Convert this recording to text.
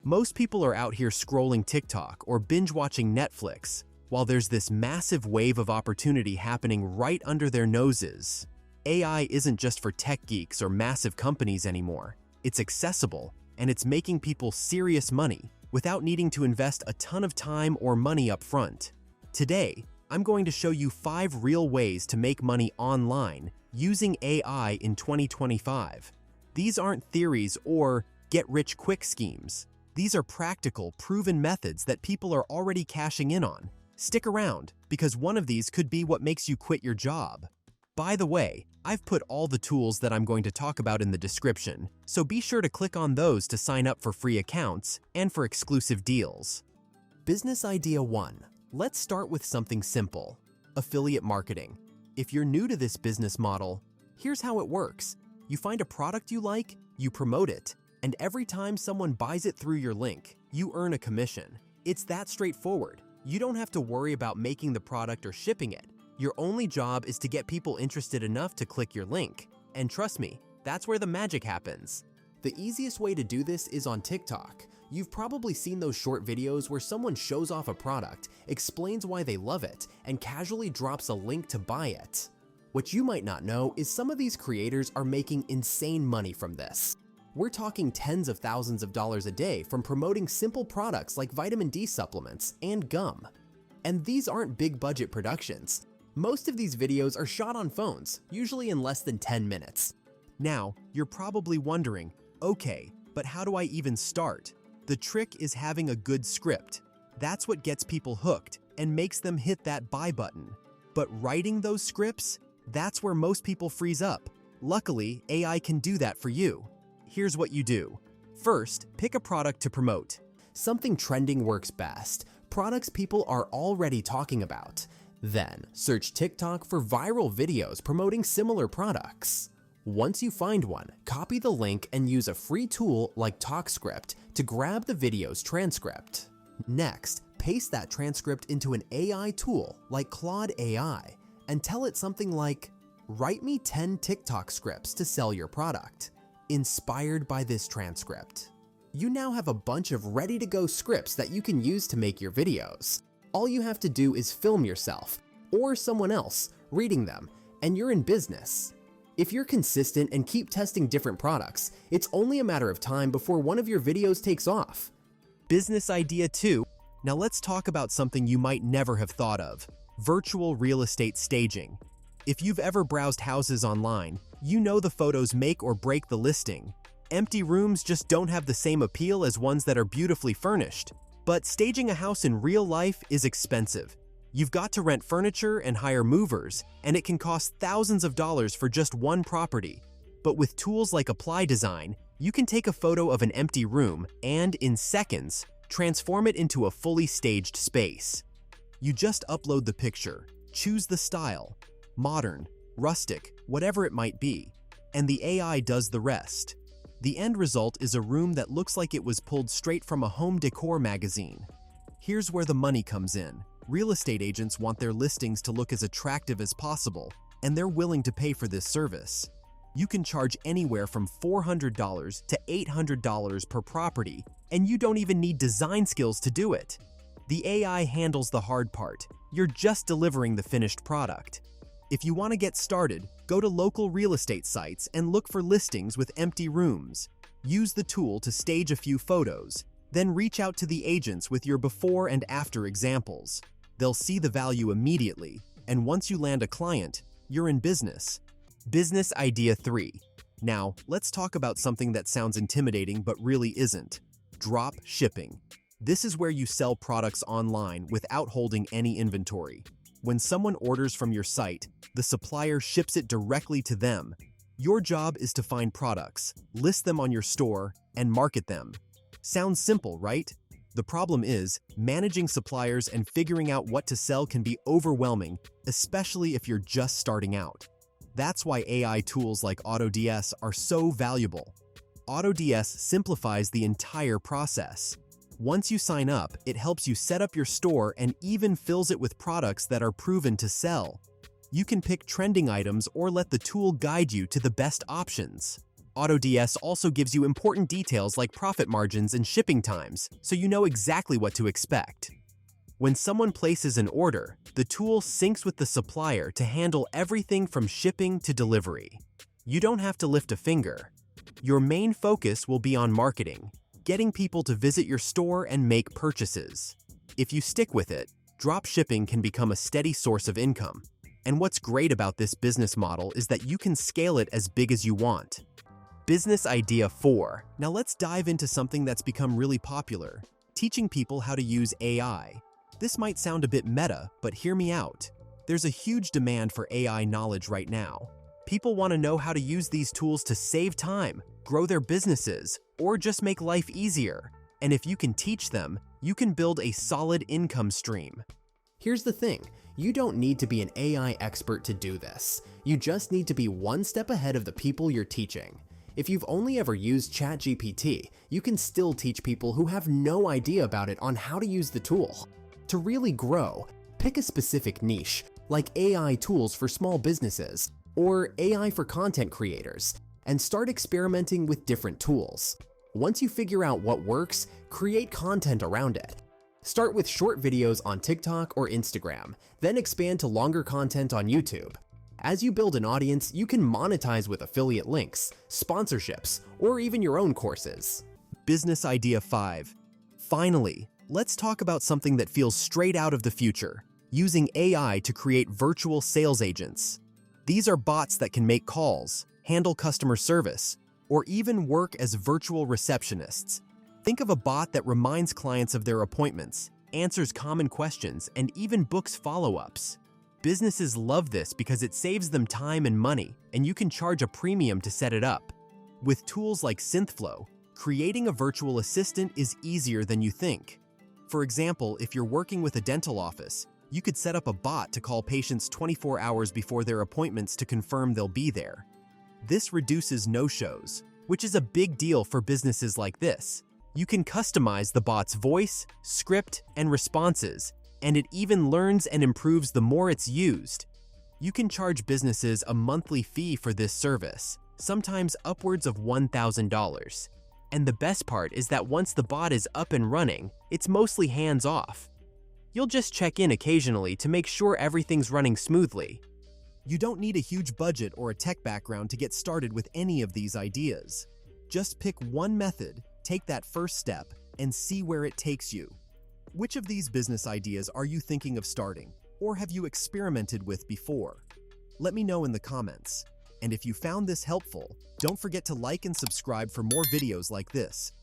Most people are out here scrolling TikTok or binge-watching Netflix, while there's this massive wave of opportunity happening right under their noses. AI isn't just for tech geeks or massive companies anymore. It's accessible, and it's making people serious money without needing to invest a ton of time or money up front. Today, I'm going to show you 5 real ways to make money online using AI in 2025. These aren't theories or get-rich-quick schemes. These are practical, proven methods that people are already cashing in on. Stick around, because one of these could be what makes you quit your job. By the way, I've put all the tools that I'm going to talk about in the description, so be sure to click on those to sign up for free accounts and for exclusive deals. Business Idea 1. Let's start with something simple: affiliate marketing. If you're new to this business model, here's how it works. You find a product you like, you promote it, and every time someone buys it through your link, you earn a commission. It's that straightforward. You don't have to worry about making the product or shipping it. Your only job is to get people interested enough to click your link. And trust me, that's where the magic happens. The easiest way to do this is on TikTok. You've probably seen those short videos where someone shows off a product, explains why they love it, and casually drops a link to buy it. What you might not know is some of these creators are making insane money from this. We're talking tens of thousands of dollars a day from promoting simple products like vitamin D supplements and gum. And these aren't big budget productions. Most of these videos are shot on phones, usually in less than 10 minutes. Now, you're probably wondering, okay, but how do I even start? The trick is having a good script. That's what gets people hooked and makes them hit that buy button. But writing those scripts, that's where most people freeze up. Luckily, AI can do that for you. Here's what you do. First, pick a product to promote. Something trending works best, products people are already talking about. Then, search TikTok for viral videos promoting similar products. Once you find one, copy the link and use a free tool like TalkScript to grab the video's transcript. Next, paste that transcript into an AI tool like Claude AI and tell it something like, "Write me 10 TikTok scripts to sell your product," inspired by this transcript. You now have a bunch of ready-to-go scripts that you can use to make your videos. All you have to do is film yourself, or someone else, reading them, and you're in business. If you're consistent and keep testing different products, it's only a matter of time before one of your videos takes off. Business Idea 2. Now let's talk about something you might never have thought of: virtual real estate staging. If you've ever browsed houses online, you know the photos make or break the listing. Empty rooms just don't have the same appeal as ones that are beautifully furnished. But staging a house in real life is expensive. You've got to rent furniture and hire movers, and it can cost thousands of dollars for just one property. But with tools like Apply Design, you can take a photo of an empty room and, in seconds, transform it into a fully staged space. You just upload the picture, choose the style, modern, rustic, whatever it might be, and the AI does the rest. The end result is a room that looks like it was pulled straight from a home decor magazine. Here's where the money comes in. Real estate agents want their listings to look as attractive as possible, and they're willing to pay for this service. You can charge anywhere from $400 to $800 per property, and you don't even need design skills to do it. The AI handles the hard part. You're just delivering the finished product. If you want to get started, go to local real estate sites and look for listings with empty rooms. Use the tool to stage a few photos, then reach out to the agents with your before and after examples. They'll see the value immediately, and once you land a client, you're in business. Business Idea 3. Now, let's talk about something that sounds intimidating but really isn't: drop shipping. This is where you sell products online without holding any inventory. When someone orders from your site, the supplier ships it directly to them. Your job is to find products, list them on your store, and market them. Sounds simple, right? The problem is, managing suppliers and figuring out what to sell can be overwhelming, especially if you're just starting out. That's why AI tools like AutoDS are so valuable. AutoDS simplifies the entire process. Once you sign up, it helps you set up your store and even fills it with products that are proven to sell. You can pick trending items or let the tool guide you to the best options. AutoDS also gives you important details like profit margins and shipping times, so you know exactly what to expect. When someone places an order, the tool syncs with the supplier to handle everything from shipping to delivery. You don't have to lift a finger. Your main focus will be on marketing, getting people to visit your store and make purchases. If you stick with it, drop shipping can become a steady source of income. And what's great about this business model is that you can scale it as big as you want. Business idea 4. Now let's dive into something that's become really popular: teaching people how to use AI. This might sound a bit meta, but hear me out. There's a huge demand for AI knowledge right now. People want to know how to use these tools to save time, grow their businesses, or just make life easier. And if you can teach them, you can build a solid income stream. Here's the thing, you don't need to be an AI expert to do this. You just need to be one step ahead of the people you're teaching. If you've only ever used ChatGPT, you can still teach people who have no idea about it on how to use the tool. To really grow, pick a specific niche, like AI tools for small businesses or AI for content creators, and start experimenting with different tools. Once you figure out what works, create content around it. Start with short videos on TikTok or Instagram, then expand to longer content on YouTube. As you build an audience, you can monetize with affiliate links, sponsorships, or even your own courses. Business idea 5. Finally, let's talk about something that feels straight out of the future: using AI to create virtual sales agents. These are bots that can make calls, handle customer service, or even work as virtual receptionists. Think of a bot that reminds clients of their appointments, answers common questions, and even books follow-ups. Businesses love this because it saves them time and money, and you can charge a premium to set it up. With tools like Synthflow, creating a virtual assistant is easier than you think. For example, if you're working with a dental office, you could set up a bot to call patients 24 hours before their appointments to confirm they'll be there. This reduces no-shows, which is a big deal for businesses like this. You can customize the bot's voice, script, and responses, and it even learns and improves the more it's used. You can charge businesses a monthly fee for this service, sometimes upwards of $1,000. And the best part is that once the bot is up and running, it's mostly hands-off. You'll just check in occasionally to make sure everything's running smoothly. You don't need a huge budget or a tech background to get started with any of these ideas. Just pick one method, take that first step, and see where it takes you. Which of these business ideas are you thinking of starting, or have you experimented with before? Let me know in the comments. And if you found this helpful, don't forget to like and subscribe for more videos like this.